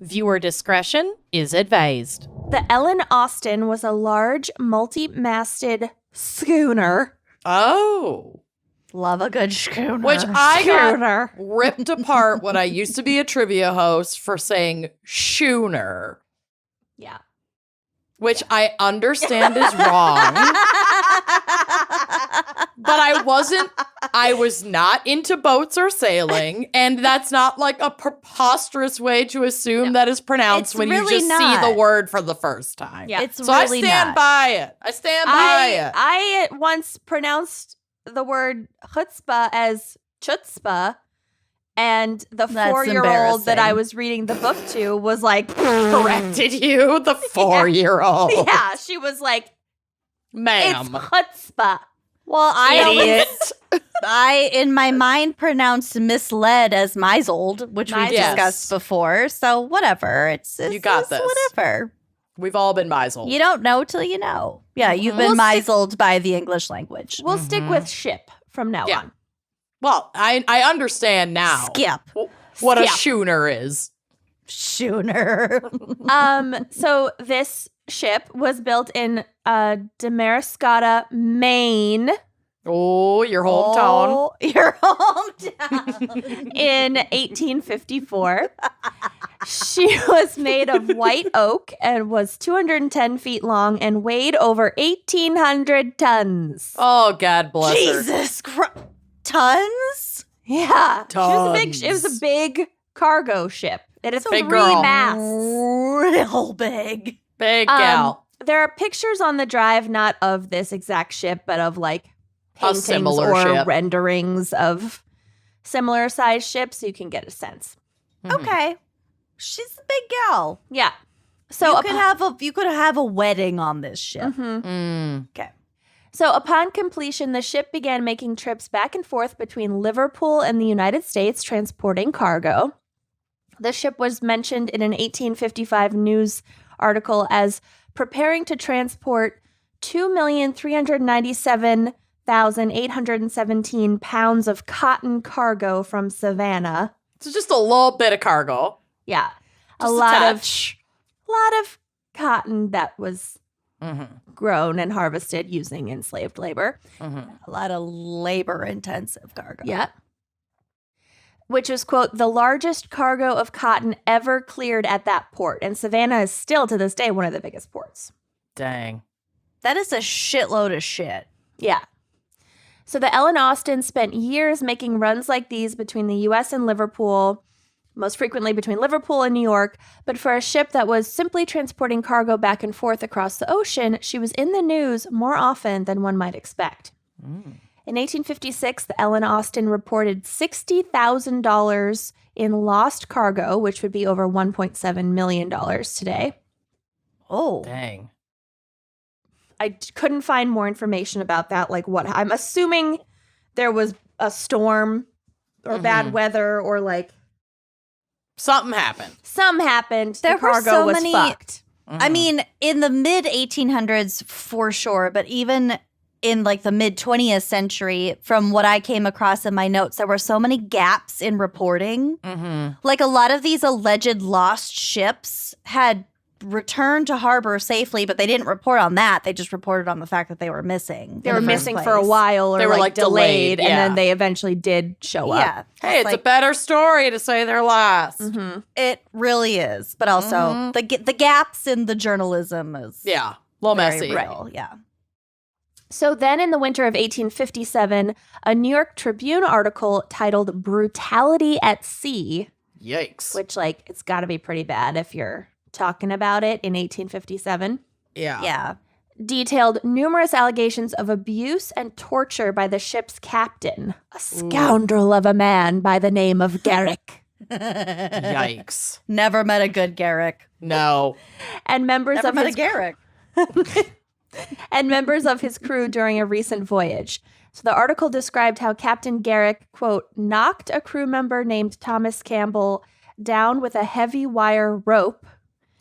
Viewer discretion is advised. The Ellen Austin was a large, multi-masted schooner. Oh. Love a good schooner. Which I got ripped apart when I used to be a trivia host for saying schooner. Yeah. Which I understand is wrong. But I was not into boats or sailing, and that's not like a preposterous way to assume that is pronounced It's when really you just not. see the word for the first time. Yeah. It's So really I stand not. by it. I stand by it. I once pronounced the word chutzpah as chutzpah, and the That's 4-year-old that I embarrassing. was reading the book to was like, Corrected you, the 4-year-old. yeah, she was like, Ma'am. it's chutzpah. Well, Idiot. I, in my mind, pronounced misled as misled, which we've Yes. discussed before. So whatever. It's You got this. Whatever. We've all been misled. You don't know till you know. Yeah, you've been misled by the English language. We'll stick with ship from now Yeah. on. Well, I understand now Skip. what a Skip. schooner is. Schooner. So this ship was built in Damariscotta, Maine Oh, your hometown. Oh, your hometown. in 1854. She was made of white oak and was 210 feet long and weighed over 1,800 tons. Oh, God bless her. Jesus Christ. Tons? Yeah. Tons. It was a big cargo ship. It has Big 3 girl. masts. Real big. Big gal. There are pictures on the drive, not of this exact ship, but of like A paintings similar or ship. renderings of similar sized ships, so you can get a sense. Mhm. Okay. She's a big gal. Yeah. So You could have a wedding on this ship. Mhm. Mm. Okay. So upon completion, the ship began making trips back and forth between Liverpool and the United States, transporting cargo. The ship was mentioned in an 1855 news article as preparing to transport 2,397,817 pounds of cotton cargo from Savannah. So just a little bit of cargo. Yeah. Just a lot touch. of cotton that was Mm-hmm. grown and harvested using enslaved labor. Mm-hmm. A lot of labor-intensive cargo. Yeah. Which is, quote, the largest cargo of cotton ever cleared at that port. And Savannah is still, to this day, one of the biggest ports. Dang. That is a shitload of shit. Yeah. So the Ellen Austin spent years making runs like these between the U.S. and Liverpool, most frequently between Liverpool and New York. But for a ship that was simply transporting cargo back and forth across the ocean, she was in the news more often than one might expect. Mm. In 1856, the Ellen Austin reported $60,000 in lost cargo, which would be over $1.7 million today. Oh. Dang. I couldn't find more information about that. Like what? I'm assuming there was a storm or bad weather or like Something happened. some happened. There the were cargo so was many- fucked. I mean, in the mid 1800s, for sure, but even in like the mid 20th century, from what I came across in my notes, there were so many gaps in reporting. Mm-hmm. Like a lot of these alleged lost ships had returned to harbor safely, but they didn't report on that. They just reported on the fact that they were missing. They in were the first missing for a place. while or They were, like, delayed, and yeah. then they eventually did show up. Yeah. Hey, it's like, a better story to say they're lost. Mhm. it really is. But also Mhm. the gaps in the journalism is Yeah. A little very messy. real. Yeah. So then in the winter of 1857, a New York Tribune article titled Brutality at Sea, Yikes. which like it's got to be pretty bad if you're talking about it in 1857, Yeah. Yeah. detailed numerous allegations of abuse and torture by the ship's captain, a scoundrel of a man by the name of Garrick, Yikes. Never met a good Garrick. No. and members Never of met his a Garrick. and members of his crew during a recent voyage. So the article described how Captain Garrick, quote, knocked a crew member named Thomas Campbell down with a heavy wire rope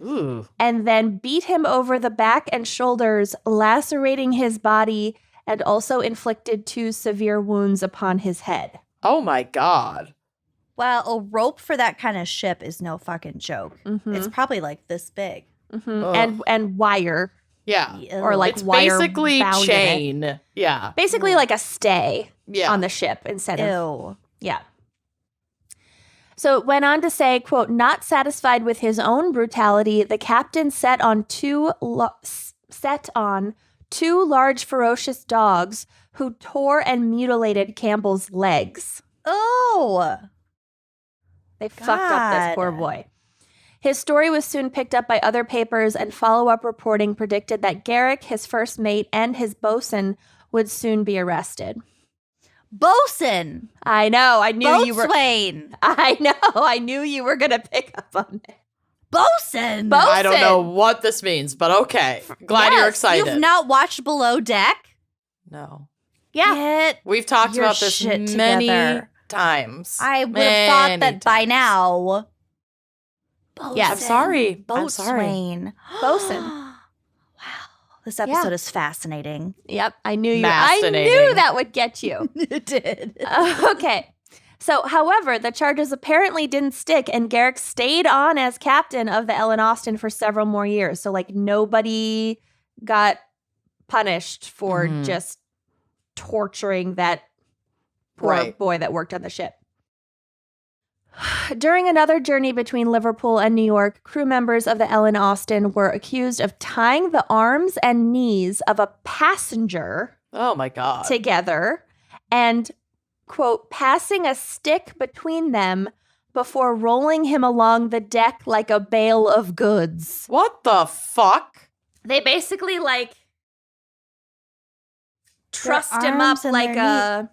Ooh. and then beat him over the back and shoulders, lacerating his body, and also inflicted 2 severe wounds upon his head. Oh my God. Well, a rope for that kind of ship is no fucking joke. It's probably like this big. And wire. Yeah. Or like It's wire basically bound in it. chain. Yeah. Basically like a stay Yeah. on the ship instead of. Ew. Yeah. So it went on to say, quote, not satisfied with his own brutality, the captain set on two large ferocious dogs who tore and mutilated Campbell's legs. Oh. They fucked up this poor boy. His story was soon picked up by other papers, and follow-up reporting predicted that Garrick, his first mate, and his bosun would soon be arrested. Bosun. I know. I knew you were. Boatswain. I know. I knew you were going to pick up on it. Bosun. I don't know what this means, but okay. Glad you're excited. You've not watched Below Deck? No. Yeah. We've talked your about this shit many together. times. I would have thought that by times. now. Bosun. Yes. I'm sorry. I'm sorry. Boatswain. Bosun. Wow. This episode is fascinating. Yep. I knew you. I Fascinating. knew that would get you. It did. Okay. So, however, the charges apparently didn't stick, and Garrick stayed on as captain of the Ellen Austin for several more years. So, like, nobody got punished for just torturing that poor boy that worked on the ship. During another journey between Liverpool and New York, crew members of the Ellen Austin were accused of tying the arms and knees of a passenger Oh my God. together and, quote, passing a stick between them before rolling him along the deck like a bale of goods. What the fuck? They basically, like, trussed him arms up and like their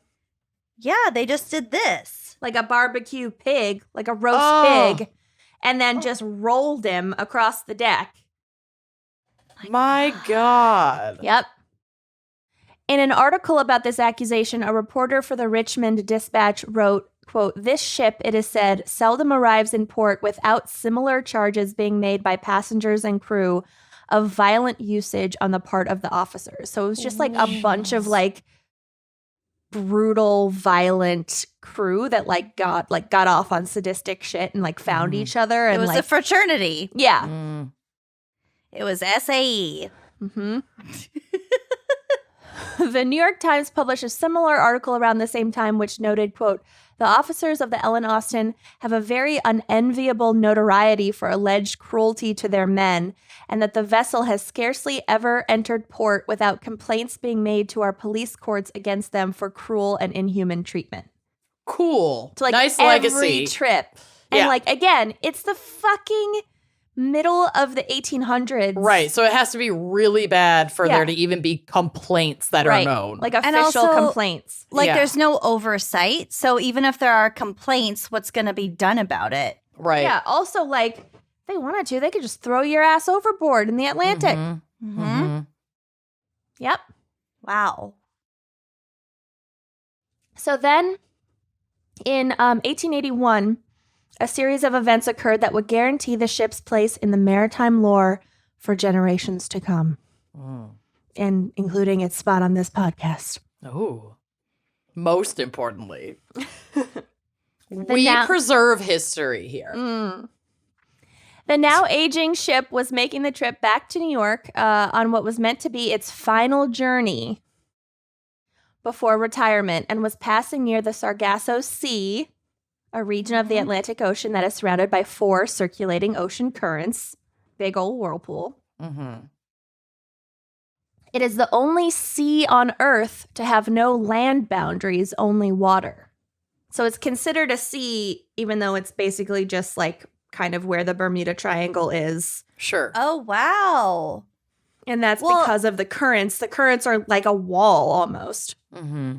Yeah, they just did this. like a barbecue pig, like a roast pig, and then just rolled him across the deck. My God. Yep. In an article about this accusation, a reporter for the Richmond Dispatch wrote, quote, this ship, it is said, seldom arrives in port without similar charges being made by passengers and crew of violent usage on the part of the officers. So it was just like a bunch of like brutal, violent crew that like got off on sadistic shit and like found each other. And It was like, a fraternity. yeah. Mm. It was SAE. Mm-hmm. The New York Times published a similar article around the same time, which noted, quote, the officers of the Ellen Austin have a very unenviable notoriety for alleged cruelty to their men, and that the vessel has scarcely ever entered port without complaints being made to our police courts against them for cruel and inhuman treatment. Cool. So, like, nice every legacy. trip. And, Yeah. like, again, it's the fucking middle of the 1800s. Right. So it has to be really bad for Yeah. there to even be complaints that Right. are known. Like, And official also, complaints. Like, Yeah. there's no oversight. So even if there are complaints, what's going to be done about it? right. Yeah. Also, like, if they wanted to, they could just throw your ass overboard in the Atlantic. Mhm. Mm-hmm. Mhm. Yep. Wow. So then in 1881, a series of events occurred that would guarantee the ship's place in the maritime lore for generations to come, Mm. and including its spot on this podcast. Ooh. Most importantly, we now- preserve history here. The now aging ship was making the trip back to New York on what was meant to be its final journey before retirement, and was passing near the Sargasso Sea, a region of the Atlantic Ocean that is surrounded by 4 circulating ocean currents. Big old whirlpool. Mm-hmm. It is the only sea on Earth to have no land boundaries, only water. So it's considered a sea, even though it's basically just like kind of where the Bermuda Triangle is. Sure. Oh, wow. And that's Well- because of the currents. The currents are like a wall almost. Mm-hmm.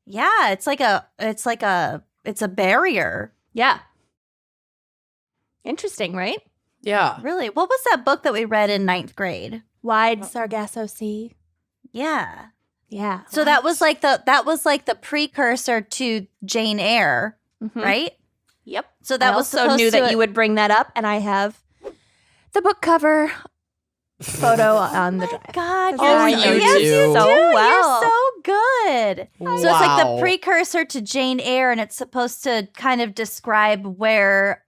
Yeah, it's a barrier. Yeah. Interesting, right? Yeah. Really? What was that book that we read in 9th grade? Wide Sargasso Sea. Yeah. Yeah. So that was like the precursor to Jane Eyre, Mhm. right? Yep. So that I was also knew that you would bring that up, and I have the book cover photo on the drive. God, Oh, you're you yes, do. you So do. well. You're so good. So it's like the precursor to Jane Eyre, and it's supposed to kind of describe where,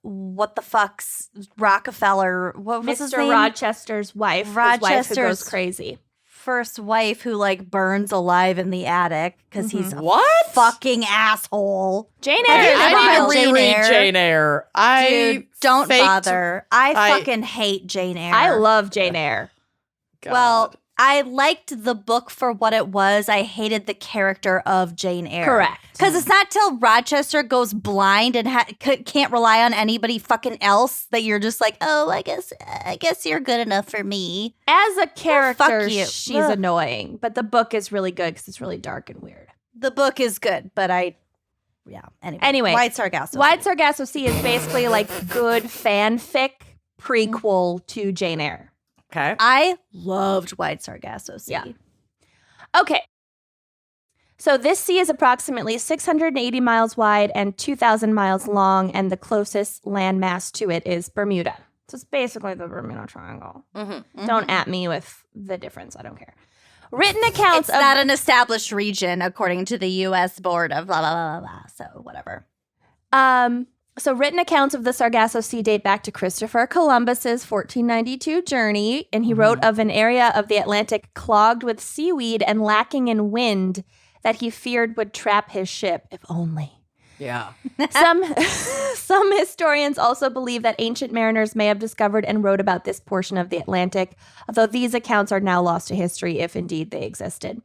what the fuck's Rockefeller, what was his Mr. name? Rochester's wife. His wife who Rochester's goes crazy. First wife who like burns alive in the attic because he's a What? fucking asshole. Jane Have Eyre. you I ever need read to Jane reread Eyre? Jane Eyre. Dude, don't faked- bother. I fucking hate Jane Eyre. I love Jane Eyre. God. Well, I liked the book for what it was. I hated the character of Jane Eyre. Correct. Because it's not till Rochester goes blind and can't rely on anybody fucking else that you're just like, oh, I guess you're good enough for me. As a character, you. she's Ugh. annoying, but the book is really good because it's really dark and weird. The book is good, but Anyway, White Sargasso. White Sargasso Sea is basically like good fanfic prequel to Jane Eyre. Okay. I loved White Sargasso Sea. Yeah. Okay. So this sea is approximately 680 miles wide and 2,000 miles long, and the closest landmass to it is Bermuda. So it's basically the Bermuda Triangle. Mm-hmm. Don't at me with the difference. I don't care. Written accounts It's not an established region according to the U.S. Board of blah, blah, blah, blah, blah. So whatever. So written accounts of the Sargasso Sea date back to Christopher Columbus's 1492 journey, and he wrote of an area of the Atlantic clogged with seaweed and lacking in wind that he feared would trap his ship, if only. Yeah. Some historians also believe that ancient mariners may have discovered and wrote about this portion of the Atlantic, although these accounts are now lost to history if indeed they existed.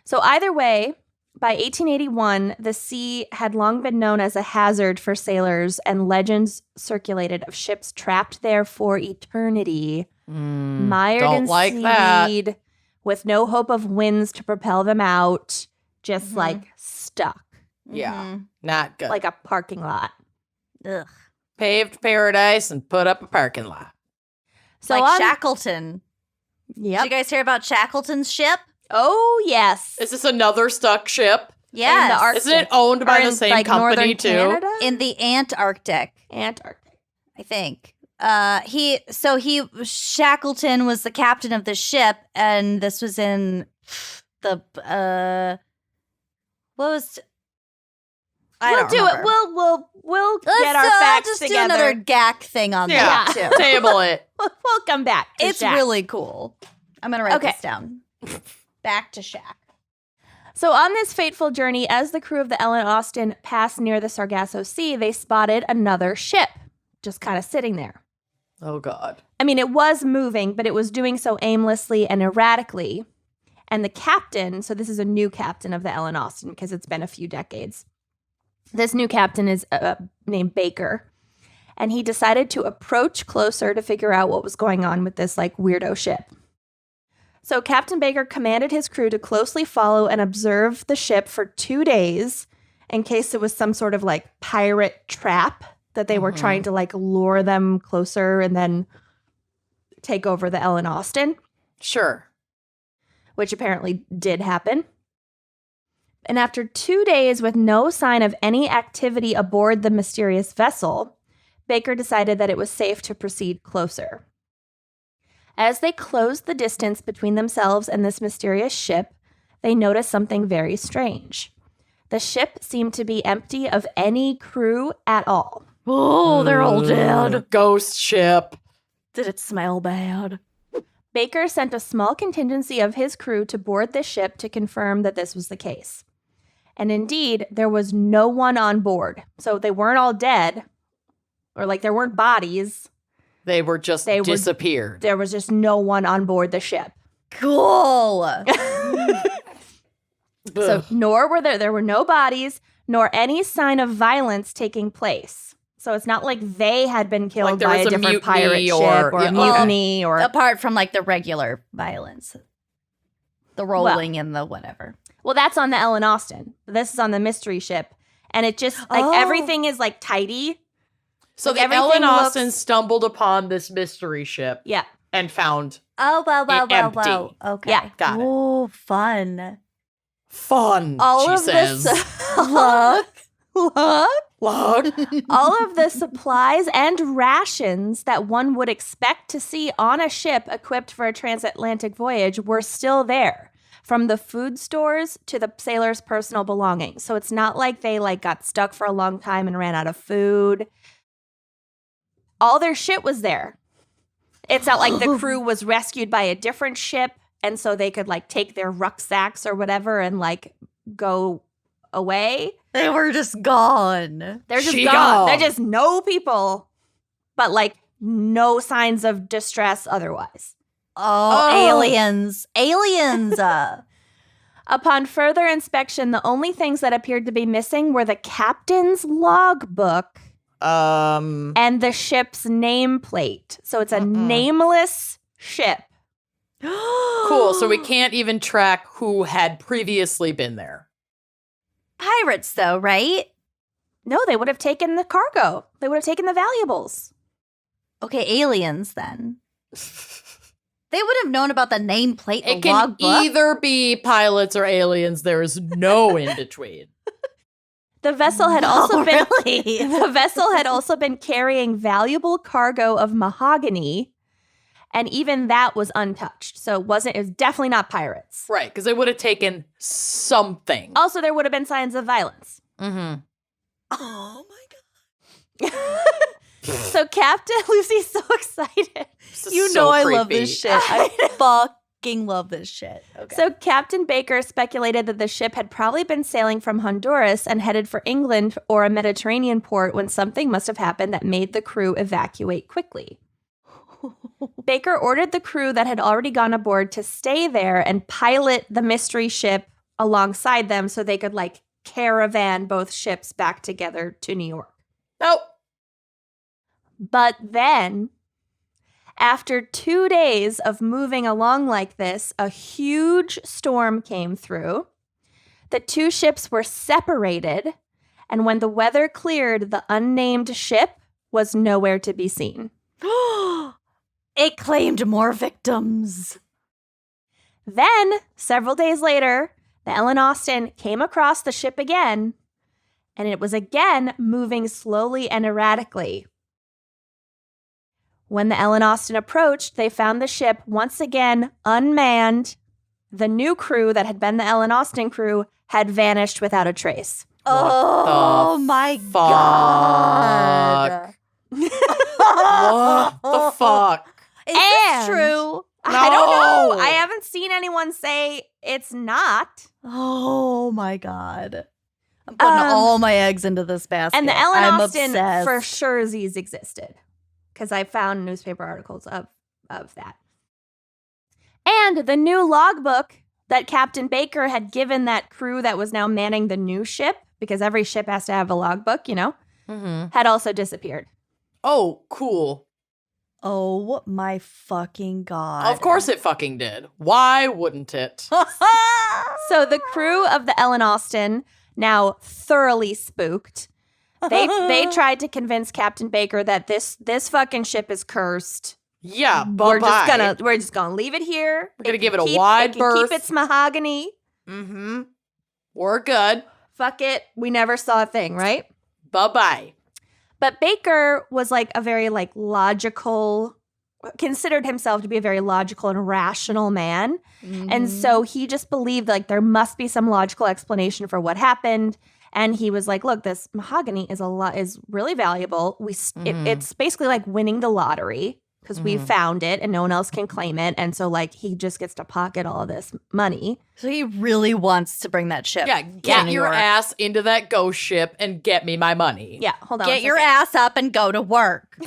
So either way, by 1881, the sea had long been known as a hazard for sailors, and legends circulated of ships trapped there for eternity, mired don't in like that. seaweed, with no hope of winds to propel them out, just like stuck, Yeah. Not good. like a parking lot. Ugh. Paved paradise and put up a parking lot. It's So like on- Shackleton. Yep. Did you guys hear about Shackleton's ship? Oh, yes. Is this another stuck ship? Yes. the Arctic. Isn't it owned by Or the in, same like, company northern too? Canada? In the Antarctic, Antarctic. I think. Shackleton was the captain of the ship, and this was in the what was I We'll don't do remember. it. We'll Let's, get our I'll facts just together. do another GAC thing on Yeah. that too. Table it. We'll come back. to It's Shaq. really cool. I'm gonna write Okay. this down. Back to Shaq. So on this fateful journey, as the crew of the Ellen Austin passed near the Sargasso Sea, they spotted another ship just kind of sitting there. Oh God. I mean, it was moving, but it was doing so aimlessly and erratically. And the captain, so this is a new captain of the Ellen Austin because it's been a few decades. This new captain is named Baker. And he decided to approach closer to figure out what was going on with this like weirdo ship. So Captain Baker commanded his crew to closely follow and observe the ship for 2 days in case it was some sort of like pirate trap that they were trying to like lure them closer and then take over the Ellen Austin, Sure. which apparently did happen. And after 2 days with no sign of any activity aboard the mysterious vessel, Baker decided that it was safe to proceed closer. As they closed the distance between themselves and this mysterious ship, they noticed something very strange. The ship seemed to be empty of any crew at all. Oh, they're all dead. Ghost ship. Did it smell bad? Baker sent a small contingency of his crew to board the ship to confirm that this was the case. And indeed, there was no one on board. So they weren't all dead, or like there weren't bodies. They were just They were- disappeared. There was just no one on board the ship. Cool. So nor were there were no bodies, nor any sign of violence taking place. So it's not like they had been killed Like there by was a a different pirate mutiny ship or- or yeah, a mutiny or Apart from like the regular violence, the rolling and the whatever. well, that's on the Ellen Austin. This is on the mystery ship, and it just like Oh. everything is like tidy. So like, the everything Ellen looks- Austin stumbled upon this mystery ship Yeah, and found Oh, wow. Empty. Okay. Yeah. Got it. Oh, fun. fun. all she of says. this. Look. Look. All of the supplies and rations that one would expect to see on a ship equipped for a transatlantic voyage were still there. from the food stores to the sailors' personal belongings. So it's not like they like got stuck for a long time and ran out of food. All their shit was there. It's not like the crew was rescued by a different ship and so they could like take their rucksacks or whatever and like go away. They were just gone. They're just She gone. gone. They're just no people, but like no signs of distress otherwise. Oh, aliens. Aliens. Upon further inspection, the only things that appeared to be missing were the captain's logbook and the ship's nameplate. So it's a nameless ship. Cool. So we can't even track who had previously been there. Pirates, though, right? No, they would have taken the cargo. They would have taken the valuables. Okay, aliens, then. They would have known about the nameplate, the It can logbook. either be pilots or aliens. There is no in between. The vessel had also been really? the vessel had also been carrying valuable cargo of mahogany, and even that was untouched. So it was definitely not pirates. Right, because they would have taken something. Also, there would have been signs of violence. Mm-hmm. Oh, my God. So Captain Lucy's so excited. You know I love this shit. I fucking love this shit. Okay. So Captain Baker speculated that the ship had probably been sailing from Honduras and headed for England or a Mediterranean port when something must have happened that made the crew evacuate quickly. Baker ordered the crew that had already gone aboard to stay there and pilot the mystery ship alongside them so they could like caravan both ships back together to New York. Nope. But then, after 2 days of moving along like this, a huge storm came through. The two ships were separated, and when the weather cleared, the unnamed ship was nowhere to be seen. It claimed more victims. Then, several days later, the Ellen Austin came across the ship again, and it was again moving slowly and erratically. When the Ellen Austin approached, they found the ship once again unmanned. The new crew that had been the Ellen Austin crew had vanished without a trace. Oh, my God. What the fuck? Is this And- true? I don't know. No. I haven't seen anyone say it's not. Oh, my God. I'm putting all my eggs into this basket. And the Ellen I'm Austin obsessed. for sure existed because I found newspaper articles of that. And the new logbook that Captain Baker had given that crew that was now manning the new ship, because every ship has to have a logbook, Mm-hmm. had also disappeared. Oh, cool. Oh, my fucking God. Of course it fucking did. Why wouldn't it? So the crew of the Ellen Austin, now thoroughly spooked, they tried to convince Captain Baker that this fucking ship is cursed. Yeah, We're bye-bye. just gonna leave it here. We're gonna give it a Keep- wide can berth. Keep its mahogany. Mm-hmm. We're good. Fuck it. We never saw a thing, right? Bye-bye. But Baker was like a very like logical, considered himself to be a very logical and rational man. And so he just believed like there must be some logical explanation for what happened. And he was like, look, this mahogany is really valuable. It's basically like winning the lottery because we found it and no one else can claim it. And so like he just gets to pocket all of this money. So he really wants to bring that ship. Yeah, to get New your York. ass into that ghost ship and get me my money. Yeah, hold on. Get your ass up and go to work.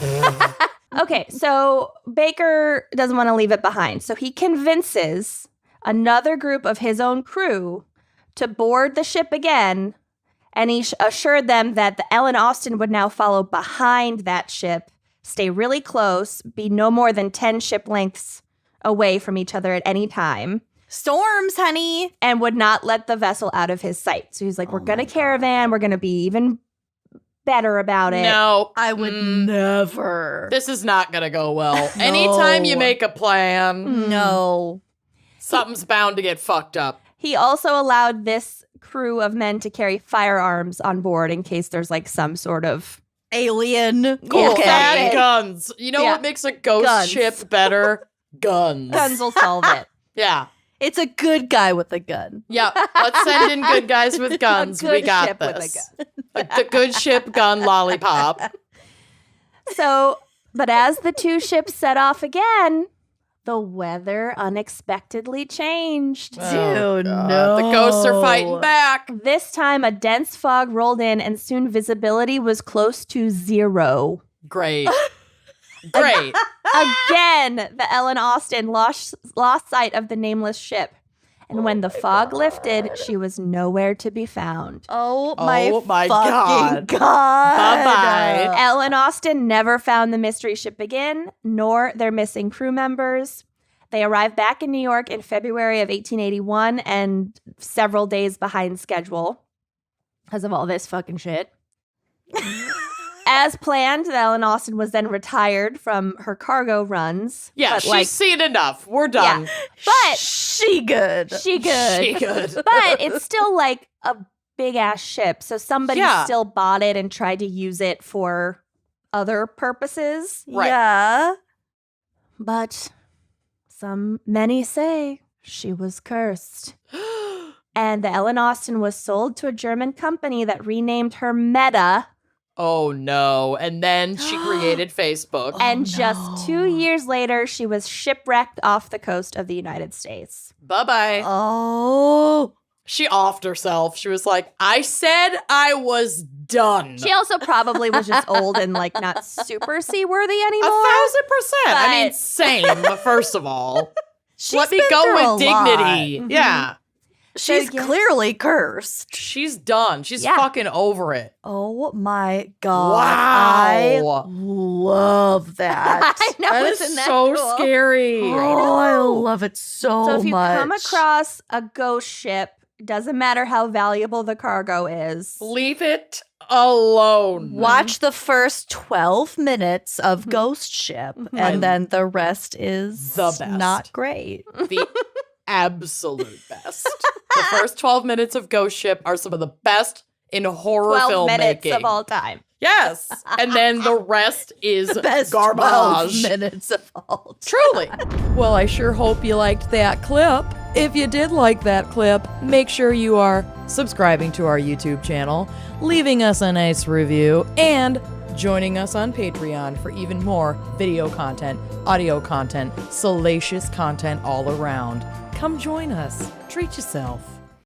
Okay, so Baker doesn't want to leave it behind. So he convinces another group of his own crew to board the ship again. And he assured them that the Ellen Austin would now follow behind that ship, stay really close, be no more than 10 ship lengths away from each other at any time, Storms, honey. and would not let the vessel out of his sight. So he's like, we're going to caravan. We're going to be even better about it. No. I would never. This is not going to go well. Anytime you No. make a plan, No. something's bound to get fucked up. He also allowed this crew of men to carry firearms on board in case there's like some sort of Alien. Cool. Okay. And guns. You know Yeah. what makes a ghost Guns. ship better? Guns. guns will solve it. Yeah. It's a good guy with a gun. Yeah, let's send in good guys with guns. good We got ship with a this. The good ship gun lollipop. So, but as the two ships set off again, the weather unexpectedly changed. Dude, God. no. The ghosts are fighting back. This time, a dense fog rolled in, and soon visibility was close to 0. Great. Great. Again, the Ellen Austin lost sight of the nameless ship. And when the fog lifted, she was nowhere to be found. Oh my fucking God. God. Bye-bye. Ellen Austin never found the mystery ship again, nor their missing crew members. They arrived back in New York in February of 1881 and several days behind schedule because of all this fucking shit. As planned, the Ellen Austin was then retired from her cargo runs. Yeah, but, she's seen enough. We're done. but She good. she good. She good. But it's still like a big ass ship. So somebody Yeah. still bought it and tried to use it for other purposes. Right. Yeah. But many say she was cursed. And the Ellen Austin was sold to a German company that renamed her Meta. Oh no. And then she created Facebook. And no. just 2 years later, she was shipwrecked off the coast of the United States. Bye-bye. Oh. She offed herself. She was like, I said I was done. She also probably was just old and like not super seaworthy anymore. 1,000%. I mean, But- same, first of all. She's Let me been go through with a lot. dignity. Mhm. Yeah. She's yeah. clearly cursed. She's done. She's Yeah. fucking over it. Oh my God. Wow. I love that. I know, That is isn't that so cool? scary. Oh, I love it so much. So if you come across a ghost ship, doesn't matter how valuable the cargo is. Leave it alone. watch the first 12 minutes of Mhm. Ghost Ship, Mhm. and then the rest is The best. not great. The absolute best. The first 12 minutes of Ghost Ship are some of the best in horror 12 minutes filmmaking. of all time. Yes. And then the rest is Best garbage. 12 minutes of all time. Truly. Well, I sure hope you liked that clip. If you did like that clip, make sure you are subscribing to our YouTube channel, leaving us a nice review, and joining us on Patreon for even more video content, audio content, salacious content all around. Come join us. Treat yourself.